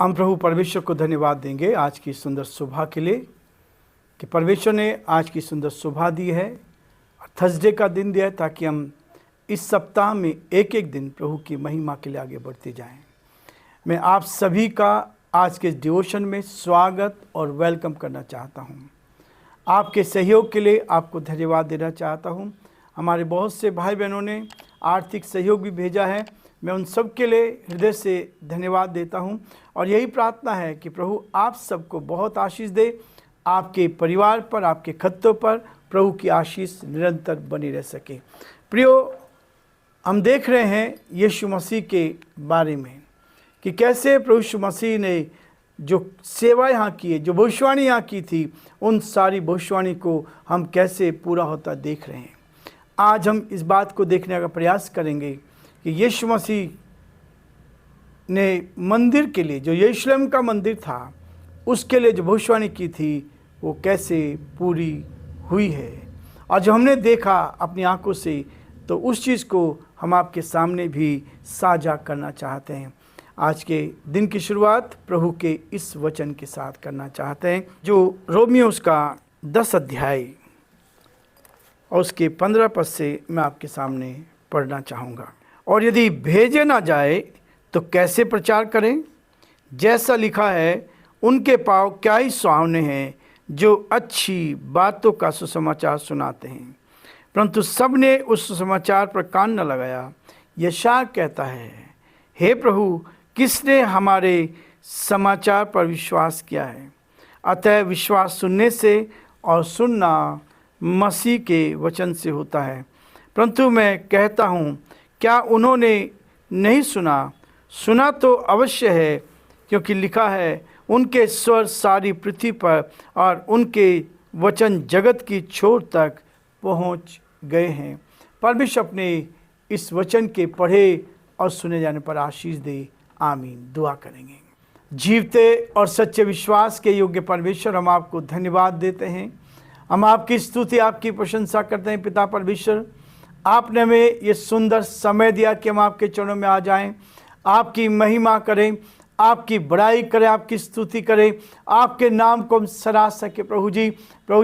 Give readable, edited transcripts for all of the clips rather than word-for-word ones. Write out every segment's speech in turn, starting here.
हम प्रभु परमेश्वर को धन्यवाद देंगे आज की सुंदर सुबह के लिए कि परमेश्वर ने आज की सुंदर सुबह दी है और थर्सडे का दिन दिया है ताकि हम इस सप्ताह में एक एक दिन प्रभु की महिमा के लिए आगे बढ़ते जाएं। मैं आप सभी का आज के डिवोशन में स्वागत और वेलकम करना चाहता हूं। आपके सहयोग के लिए आपको धन्यवाद देना चाहता हूं। हमारे बहुत से भाई बहनों ने आर्थिक सहयोग भी भेजा है, मैं उन सब के लिए हृदय से धन्यवाद देता हूं और यही प्रार्थना है कि प्रभु आप सबको बहुत आशीष दे। आपके परिवार पर, आपके खत्तों पर प्रभु की आशीष निरंतर बनी रह सके। प्रियो, हम देख रहे हैं यीशु मसीह के बारे में कि कैसे प्रभु यीशु मसीह ने जो सेवा यहाँ की है, जो भविष्यवाणी यहाँ की थी, उन सारी भविष्यवाणी को हम कैसे पूरा होता देख रहे हैं। आज हम इस बात को देखने का प्रयास करेंगे कि यीशु मसीह ने मंदिर के लिए, जो यरूशलेम का मंदिर था, उसके लिए जो भविष्यवाणी की थी वो कैसे पूरी हुई है। और जो हमने देखा अपनी आंखों से, तो उस चीज़ को हम आपके सामने भी साझा करना चाहते हैं। आज के दिन की शुरुआत प्रभु के इस वचन के साथ करना चाहते हैं जो रोमियो उसका 10 अध्याय और उसके 15 पद से मैं आपके सामने पढ़ना चाहूँगा। और यदि भेजे ना जाए तो कैसे प्रचार करें? जैसा लिखा है, उनके पाँव क्या ही सुहावने हैं जो अच्छी बातों का सुसमाचार सुनाते हैं, परंतु सब ने उस सुसमाचार पर कान न लगाया। यशायाह कहता है, हे प्रभु, किसने हमारे समाचार पर विश्वास किया है? अतः विश्वास सुनने से और सुनना मसीह के वचन से होता है। परंतु मैं कहता हूँ, क्या उन्होंने नहीं सुना? सुना तो अवश्य है, क्योंकि लिखा है, उनके स्वर सारी पृथ्वी पर और उनके वचन जगत की छोर तक पहुँच गए हैं। परमेश्वर अपने इस वचन के पढ़े और सुने जाने पर आशीष दे। आमीन। दुआ करेंगे। जीवते और सच्चे विश्वास के योग्य परमेश्वर, हम आपको धन्यवाद देते हैं। हम आपकी स्तुति, आपकी प्रशंसा करते हैं। पिता परमेश्वर, आपने हमें ये सुंदर समय दिया कि हम आपके चरणों में आ जाएं, आपकी महिमा करें, आपकी बड़ाई करें, आपकी स्तुति करें, आपके नाम को हम सराह सके। प्रभु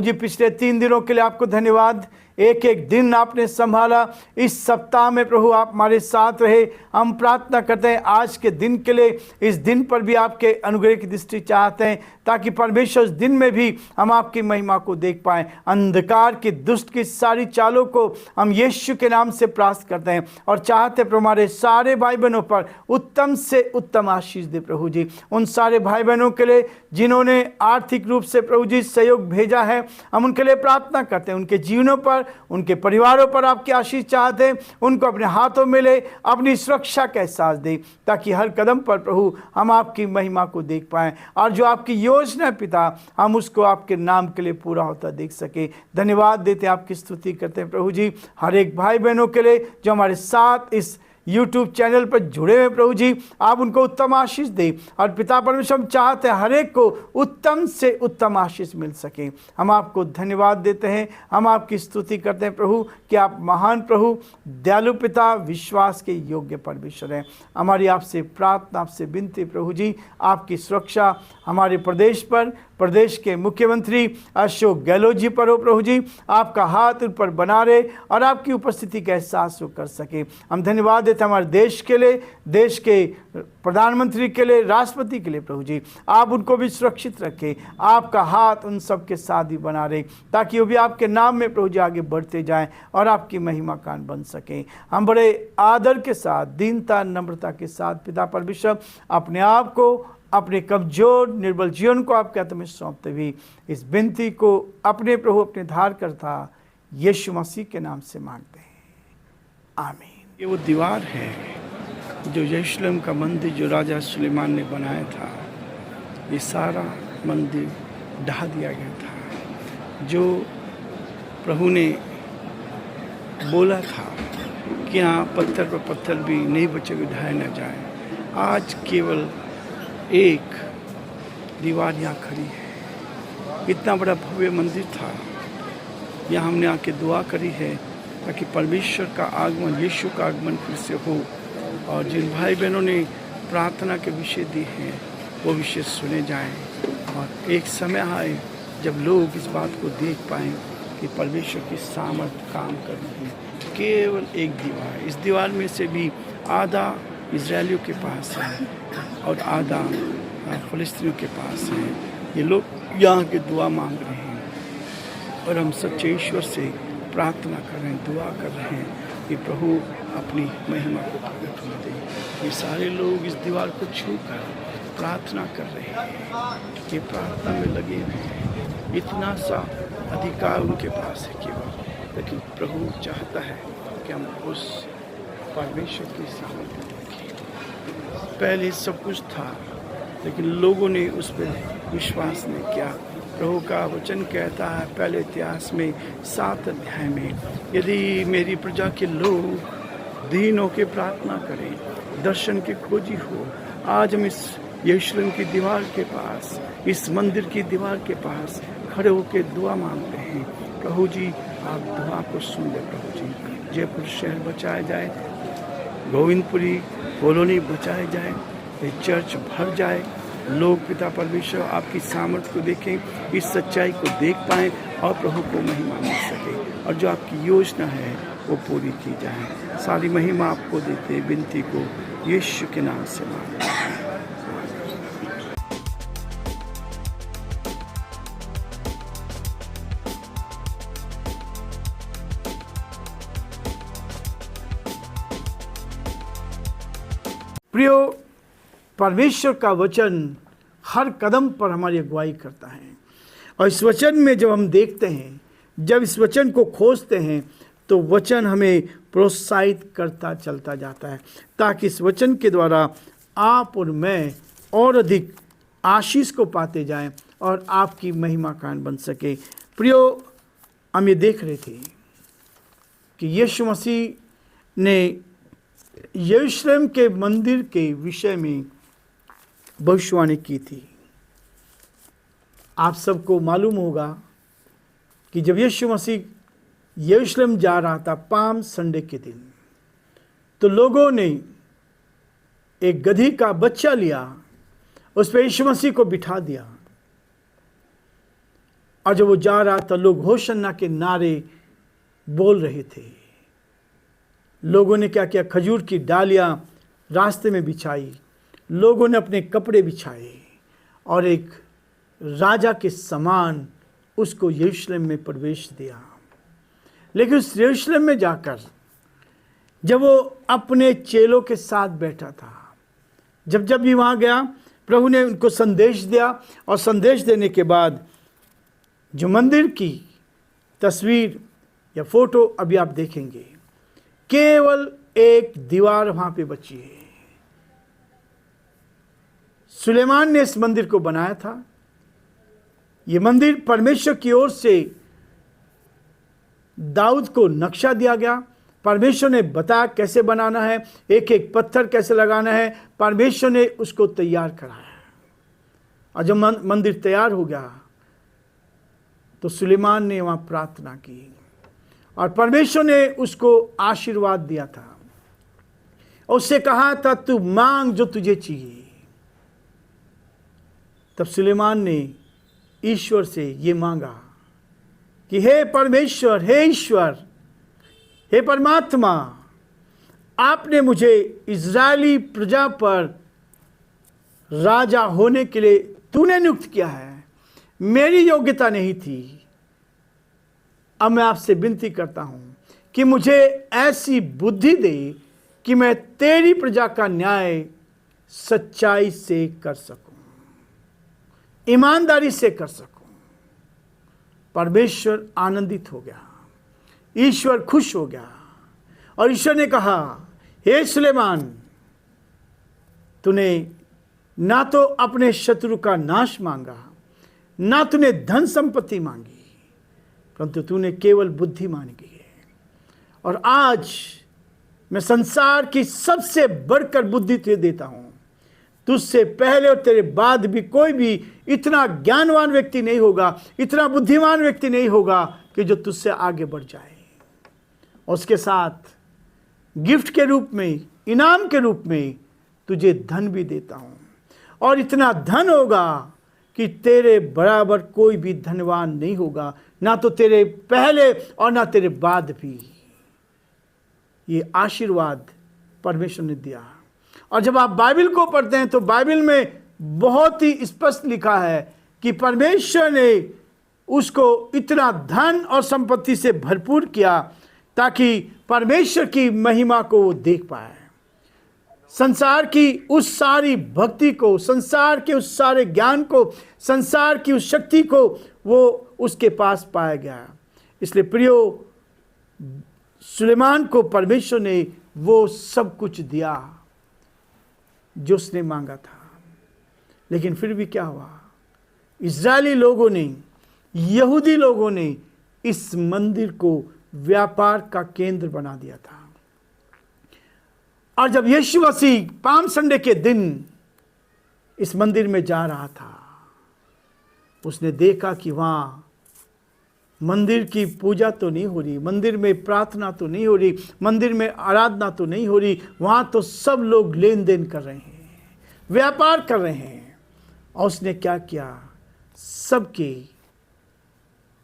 जी, पिछले 3 दिनों के लिए आपको धन्यवाद। एक एक दिन आपने संभाला। इस सप्ताह में प्रभु आप हमारे साथ रहे। हम प्रार्थना करते हैं आज के दिन के लिए, इस दिन पर भी आपके अनुग्रह की दृष्टि चाहते हैं ताकि परमेश्वर इस दिन में भी हम आपकी महिमा को देख पाएं। अंधकार की दुष्ट की सारी चालों को हम यीशु के नाम से प्राप्त करते हैं और चाहते प्रभु हमारे सारे भाई बहनों पर उत्तम से उत्तम आशीष दे। प्रभु जी, उन सारे भाई बहनों के लिए जिन्होंने आर्थिक रूप से प्रभु जी सहयोग भेजा है, हम उनके लिए प्रार्थना करते हैं। उनके जीवनों पर, उनके परिवारों पर आपकी आशीष चाहते हैं। उनको अपने हाथों में ले, अपनी सुरक्षा का एहसास दे ताकि हर कदम पर प्रभु हम आपकी महिमा को देख पाएं और जो आपकी योजना है पिता, हम उसको आपके नाम के लिए पूरा होता देख सके। धन्यवाद देते हैं, आपकी स्तुति करते हैं। प्रभु जी, हर एक भाई बहनों के लिए जो हमारे साथ इस YouTube चैनल पर जुड़े हुए प्रभु जी, आप उनको उत्तम आशीष दे और पिता परमेश्वर, हम चाहते हैं हर एक को उत्तम से उत्तम आशीष मिल सके। हम आपको धन्यवाद देते हैं, हम आपकी स्तुति करते हैं प्रभु कि आप महान प्रभु, दयालु पिता, विश्वास के योग्य परमेश्वर हैं। हमारी आपसे प्रार्थना, आपसे विनती प्रभु जी, आपकी सुरक्षा हमारे प्रदेश पर, प्रदेश के मुख्यमंत्री अशोक गहलोत जी पर हो प्रभु जी। आपका हाथ उन पर बना रहे और आपकी उपस्थिति का एहसास वो कर सके। हम धन्यवाद देते हैं हमारे देश के लिए, देश के प्रधानमंत्री के लिए, राष्ट्रपति के लिए प्रभु जी, आप उनको भी सुरक्षित रखें। आपका हाथ उन सब के साथ ही बना रहे ताकि वो भी आपके नाम में प्रभु जी आगे बढ़ते जाएं और आपकी महिमा कान बन सकें। हम बड़े आदर के साथ, दीनता, नम्रता के साथ पिता परमेश्वर अपने आप को, अपने कमजोर निर्बल जीवन को आपके हाथ में सौंपते हुए इस विनती को अपने प्रभु, अपने धारकर्ता यीशु मसीह के नाम से मांगते हैं। आमीन। ये वो दीवार है जो यरूशलेम का मंदिर जो राजा सुलेमान ने बनाया था, ये सारा मंदिर ढा दिया गया था। जो प्रभु ने बोला था कि यहाँ पत्थर पर पत्थर भी नहीं बचेगा, ढाए न जाए, आज केवल एक दीवार यहाँ खड़ी है। इतना बड़ा भव्य मंदिर था, यहाँ हमने आके दुआ करी है ताकि परमेश्वर का आगमन, यीशु का आगमन फिर से हो। और जिन भाई बहनों ने प्रार्थना के विषय दिए हैं, वो विषय सुने जाएं और एक समय आए जब लोग इस बात को देख पाएं कि परमेश्वर की सामर्थ काम कर रही है। केवल एक दीवार, इस दीवार में से भी आधा इजरायलियों के पास है और आधा फ़लस्तीनियों के पास है। ये लोग यहाँ के दुआ मांग रहे हैं और हम सच्चे ईश्वर से प्रार्थना कर रहे हैं, दुआ कर रहे हैं कि प्रभु अपनी महिमा को प्रकट होने दे। ये सारे लोग इस दीवार को छूकर प्रार्थना कर रहे हैं, ये प्रार्थना में लगे हुए हैं। इतना सा अधिकार उनके पास है केवल, लेकिन प्रभु चाहता है कि हम उस परमेश्वर के सामने देखें। पहले सब कुछ था लेकिन लोगों ने उस पर विश्वास नहीं किया। प्रभु का वचन कहता है पहले इतिहास में 7 अध्याय में, यदि मेरी प्रजा के लोग दीन होकर प्रार्थना करें, दर्शन के खोजी हो। आज हम इस यरूशलेम की दीवार के पास, इस मंदिर की दीवार के पास खड़े होकर दुआ मांगते हैं। प्रभु जी आप दुआ को सुन ले। प्रभु जी जयपुर शहर बचाया जाए, गोविंदपुरी कॉलोनी बचाए जाए, ये चर्च भर जाए, लोग पिता परमेश्वर आपकी सामर्थ को देखें, इस सच्चाई को देख पाएं और प्रभु को महिमा मिल सके और जो आपकी योजना है वो पूरी की जाए। सारी महिमा आपको देते विनती को यीशु के नाम से मांगते हैं। प्रियो, परमेश्वर का वचन हर कदम पर हमारी अगुवाई करता है और इस वचन में जब हम देखते हैं, जब इस वचन को खोजते हैं तो वचन हमें प्रोत्साहित करता चलता जाता है ताकि इस वचन के द्वारा आप और मैं और अधिक आशीष को पाते जाएं और आपकी महिमा कान बन सके। प्रियो, हम ये देख रहे थे कि यीशु मसीह ने यरूशलेम के मंदिर के विषय में भविष्यवाणी की थी। आप सबको मालूम होगा कि जब यीशु मसीह यरूशलेम जा रहा था पाम संडे के दिन, तो लोगों ने एक गधी का बच्चा लिया, उस पर यीशु मसीह को बिठा दिया और जब वो जा रहा था लोग होशन्ना के नारे बोल रहे थे। लोगों ने क्या किया, खजूर की डालियां रास्ते में बिछाई, लोगों ने अपने कपड़े बिछाए और एक राजा के समान उसको यरूशलेम में प्रवेश दिया। लेकिन उस यरूशलेम में जाकर जब वो अपने चेलों के साथ बैठा था, जब भी वहाँ गया, प्रभु ने उनको संदेश दिया और संदेश देने के बाद जो मंदिर की तस्वीर या फोटो अभी आप देखेंगे, केवल एक दीवार वहाँ पे बची है। सुलेमान ने इस मंदिर को बनाया था। ये मंदिर परमेश्वर की ओर से दाऊद को नक्शा दिया गया। परमेश्वर ने बताया कैसे बनाना है, एक एक पत्थर कैसे लगाना है, परमेश्वर ने उसको तैयार कराया। और जब मंदिर तैयार हो गया तो सुलेमान ने वहाँ प्रार्थना की और परमेश्वर ने उसको आशीर्वाद दिया था। उससे कहा था तू मांग जो तुझे चाहिए। तब सुलेमान ने ईश्वर से ये मांगा कि हे परमेश्वर, हे ईश्वर, हे परमात्मा, आपने मुझे इज़राइली प्रजा पर राजा होने के लिए तूने नियुक्त किया है, मेरी योग्यता नहीं थी। अब मैं आपसे विनती करता हूं कि मुझे ऐसी बुद्धि दे कि मैं तेरी प्रजा का न्याय सच्चाई से कर सकूं, ईमानदारी से कर सकूं। परमेश्वर आनंदित हो गया, ईश्वर खुश हो गया और ईश्वर ने कहा, हे सुलेमान, तूने ना तो अपने शत्रु का नाश मांगा, ना तूने धन संपत्ति मांगी, परंतु तूने केवल बुद्धि मांगी है। और आज मैं संसार की सबसे बढ़कर बुद्धि तुझे देता हूं। तुझसे पहले और तेरे बाद भी कोई भी इतना ज्ञानवान व्यक्ति नहीं होगा, इतना बुद्धिमान व्यक्ति नहीं होगा कि जो तुझसे आगे बढ़ जाए। और उसके साथ गिफ्ट के रूप में, इनाम के रूप में तुझे धन भी देता हूं। और इतना धन होगा कि तेरे बराबर कोई भी धनवान नहीं होगा, ना तो तेरे पहले और ना तेरे बाद भी। ये आशीर्वाद परमेश्वर ने दिया। और जब आप बाइबल को पढ़ते हैं तो बाइबल में बहुत ही स्पष्ट लिखा है कि परमेश्वर ने उसको इतना धन और संपत्ति से भरपूर किया ताकि परमेश्वर की महिमा को वो देख पाए। संसार की उस सारी भक्ति को, संसार के उस सारे ज्ञान को, संसार की उस शक्ति को वो उसके पास पाया गया। इसलिए प्रियो, सुलेमान को परमेश्वर ने वो सब कुछ दिया जो उसने मांगा था। लेकिन फिर भी क्या हुआ? इजरायली लोगों ने, यहूदी लोगों ने इस मंदिर को व्यापार का केंद्र बना दिया था। और जब यीशु मसीह पाम संडे के दिन इस मंदिर में जा रहा था, उसने देखा कि वहाँ मंदिर की पूजा तो नहीं हो रही, मंदिर में प्रार्थना तो नहीं हो रही, मंदिर में आराधना तो नहीं हो रही। वहाँ तो सब लोग लेन देन कर रहे हैं, व्यापार कर रहे हैं। और उसने क्या किया? सबके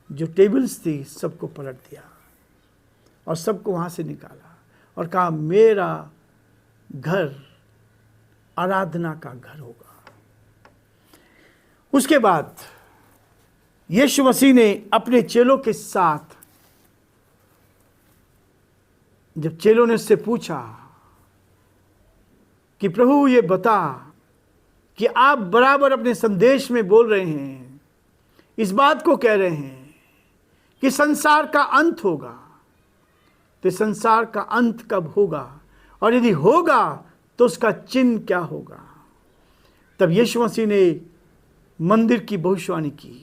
जो टेबल्स थी सबको पलट दिया और सबको वहाँ से निकाला और कहा, मेरा घर आराधना का घर होगा। उसके बाद यीशु मसीह ने अपने चेलों के साथ, जब चेलों ने उससे पूछा कि प्रभु ये बता कि आप बराबर अपने संदेश में बोल रहे हैं, इस बात को कह रहे हैं कि संसार का अंत होगा, तो संसार का अंत कब होगा और यदि होगा तो उसका चिन्ह क्या होगा? तब यीशु मसीह ने मंदिर की भविष्यवाणी की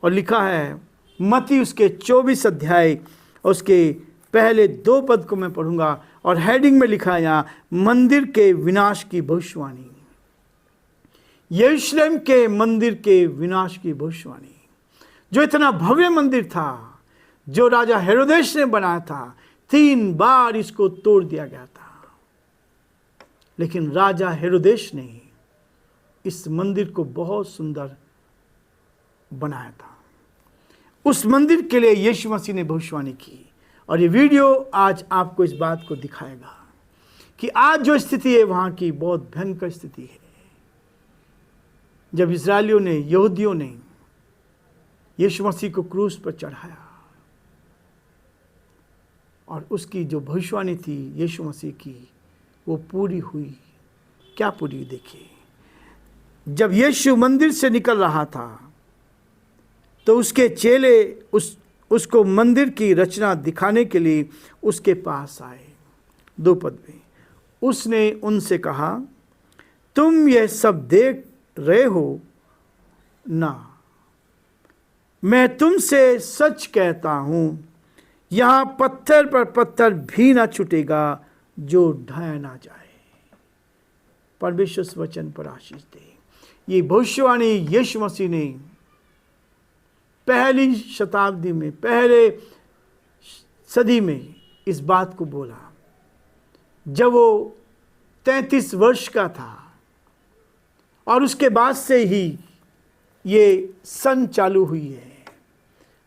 और लिखा है मत्ती उसके 24 अध्याय उसके पहले 2 पद को मैं पढ़ूंगा और हेडिंग में लिखा है यहाँ, मंदिर के विनाश की भविष्यवाणी। यरूशलेम के मंदिर के विनाश की भविष्यवाणी। जो इतना भव्य मंदिर था, जो राजा हेरोदेस ने बनाया था, 3 बार इसको तोड़ दिया गया था। लेकिन राजा हेरोदेस ने इस मंदिर को बहुत सुंदर बनाया था। उस मंदिर के लिए यीशु मसीह ने भविष्यवाणी की। और ये वीडियो आज आपको इस बात को दिखाएगा कि आज जो स्थिति है वहाँ की बहुत भयंकर स्थिति है। जब इजरायलियों ने, यहूदियों ने यीशु मसीह को क्रूस पर चढ़ाया और उसकी जो भविष्यवाणी थी यीशु मसीह की, वो पूरी हुई। क्या पूरी? देखिए, जब यीशु मंदिर से निकल रहा था तो उसके चेले उसको मंदिर की रचना दिखाने के लिए उसके पास आए। 2 पद में उसने उनसे कहा, तुम यह सब देख रहे हो ना? मैं तुमसे सच कहता हूँ, यहाँ पत्थर पर पत्थर भी ना छूटेगा जो ढाया ना जाए। परमेश्वर इस वचन पर आशीष दे। ये भविष्यवाणी यीशु मसीह ने पहली शताब्दी में, पहले सदी में इस बात को बोला जब वो 33 वर्ष का था। और उसके बाद से ही ये सन चालू हुई है।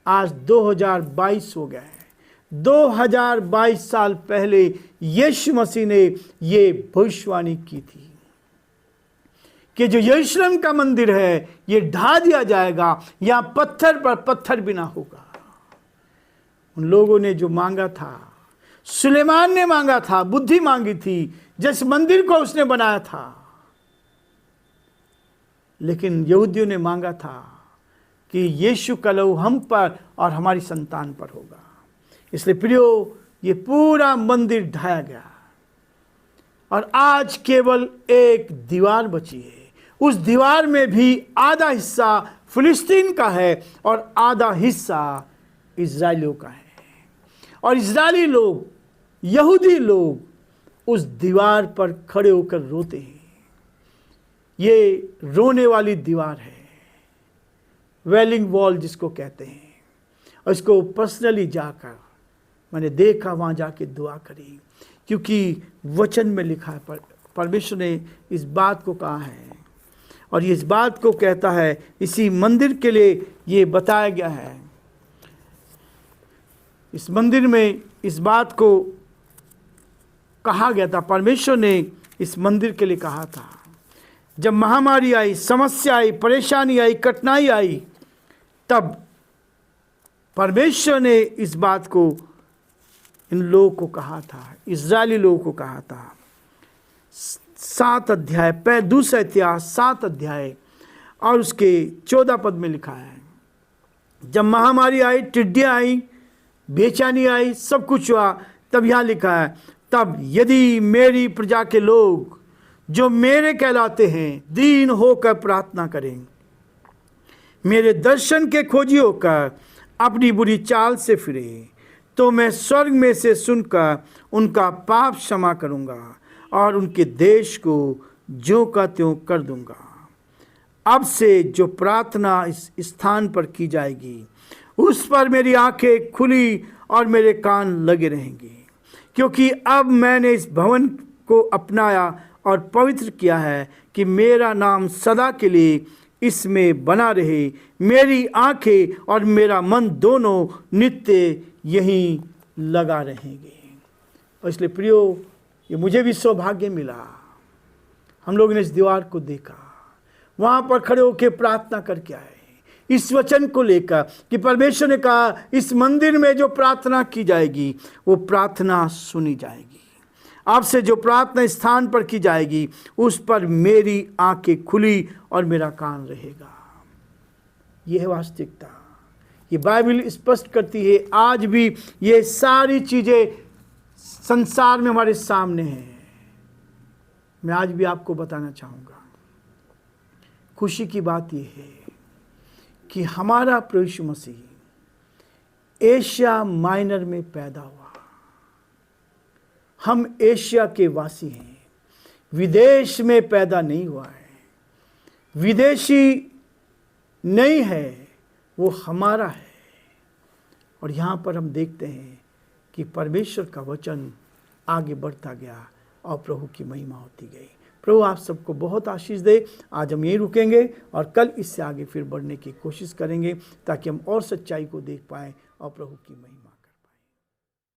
आज 2022 हो गया है। 2022 साल पहले यीशु मसीह ने ये भविष्यवाणी की थी कि जो यरूशलेम का मंदिर है ये ढा दिया जाएगा, यहाँ पत्थर पर पत्थर भी ना होगा। उन लोगों ने जो मांगा था, सुलेमान ने मांगा था, बुद्धि मांगी थी, जिस मंदिर को उसने बनाया था। लेकिन यहूदियों ने मांगा था कि यीशु का लहू हम पर और हमारी संतान पर होगा। इसलिए प्रियो, ये पूरा मंदिर ढाया गया और आज केवल एक दीवार बची है। उस दीवार में भी आधा हिस्सा फिलिस्तीन का है और आधा हिस्सा इजरायलियों का है। और इजरायली लोग, यहूदी लोग उस दीवार पर खड़े होकर रोते हैं। ये रोने वाली दीवार है, वेलिंग वॉल जिसको कहते हैं। और इसको पर्सनली जाकर मैंने देखा, वहाँ जाके दुआ करी, क्योंकि वचन में लिखा है, परमेश्वर ने इस बात को कहा है और इस बात को कहता है, इसी मंदिर के लिए ये बताया गया है। इस मंदिर में इस बात को कहा गया था, परमेश्वर ने इस मंदिर के लिए कहा था। जब महामारी आई, समस्या आई, परेशानी आई, कठिनाई आई, तब परमेश्वर ने इस बात को इन लोगों को कहा था, इज़राइली लोगों को कहा था। 7 अध्याय, दूसरा इतिहास 7 अध्याय और उसके 14 पद में लिखा है, जब महामारी आई, टिड्डियाँ आई, बेचैनी आई, सब कुछ हुआ, तब यहाँ लिखा है, तब यदि मेरी प्रजा के लोग जो मेरे कहलाते हैं दीन होकर प्रार्थना करें, मेरे दर्शन के खोजी होकर अपनी बुरी चाल से फिरे, तो मैं स्वर्ग में से सुनकर उनका पाप क्षमा करूंगा और उनके देश को ज्यों का त्यों कर दूंगा। अब से जो प्रार्थना इस स्थान पर की जाएगी, उस पर मेरी आंखें खुली और मेरे कान लगे रहेंगे, क्योंकि अब मैंने इस भवन को अपनाया और पवित्र किया है कि मेरा नाम सदा के लिए इसमें बना रहे। मेरी आंखें और मेरा मन दोनों नित्य यहीं लगा रहेंगे। और इसलिए प्रियो, ये मुझे भी सौभाग्य मिला, हम लोगों ने इस दीवार को देखा, वहाँ पर खड़े होकर प्रार्थना करके आए इस वचन को लेकर कि परमेश्वर ने कहा इस मंदिर में जो प्रार्थना की जाएगी वो प्रार्थना सुनी जाएगी। आपसे जो प्रार्थना स्थान पर की जाएगी उस पर मेरी आंखें खुली और मेरा कान रहेगा। यह है वास्तविकता। ये बाइबल स्पष्ट करती है। आज भी ये सारी चीज़ें संसार में हमारे सामने हैं। मैं आज भी आपको बताना चाहूँगा, खुशी की बात यह है कि हमारा प्रभु यीशु मसीह एशिया माइनर में पैदा हुआ। हम एशिया के वासी हैं, विदेश में पैदा नहीं हुआ है, विदेशी नहीं है, वो हमारा है। और यहाँ पर हम देखते हैं कि परमेश्वर का वचन आगे बढ़ता गया और प्रभु की महिमा होती गई। प्रभु आप सबको बहुत आशीष दे। आज हम यहीं रुकेंगे और कल इससे आगे फिर बढ़ने की कोशिश करेंगे ताकि हम और सच्चाई को देख पाएं और प्रभु की महिमा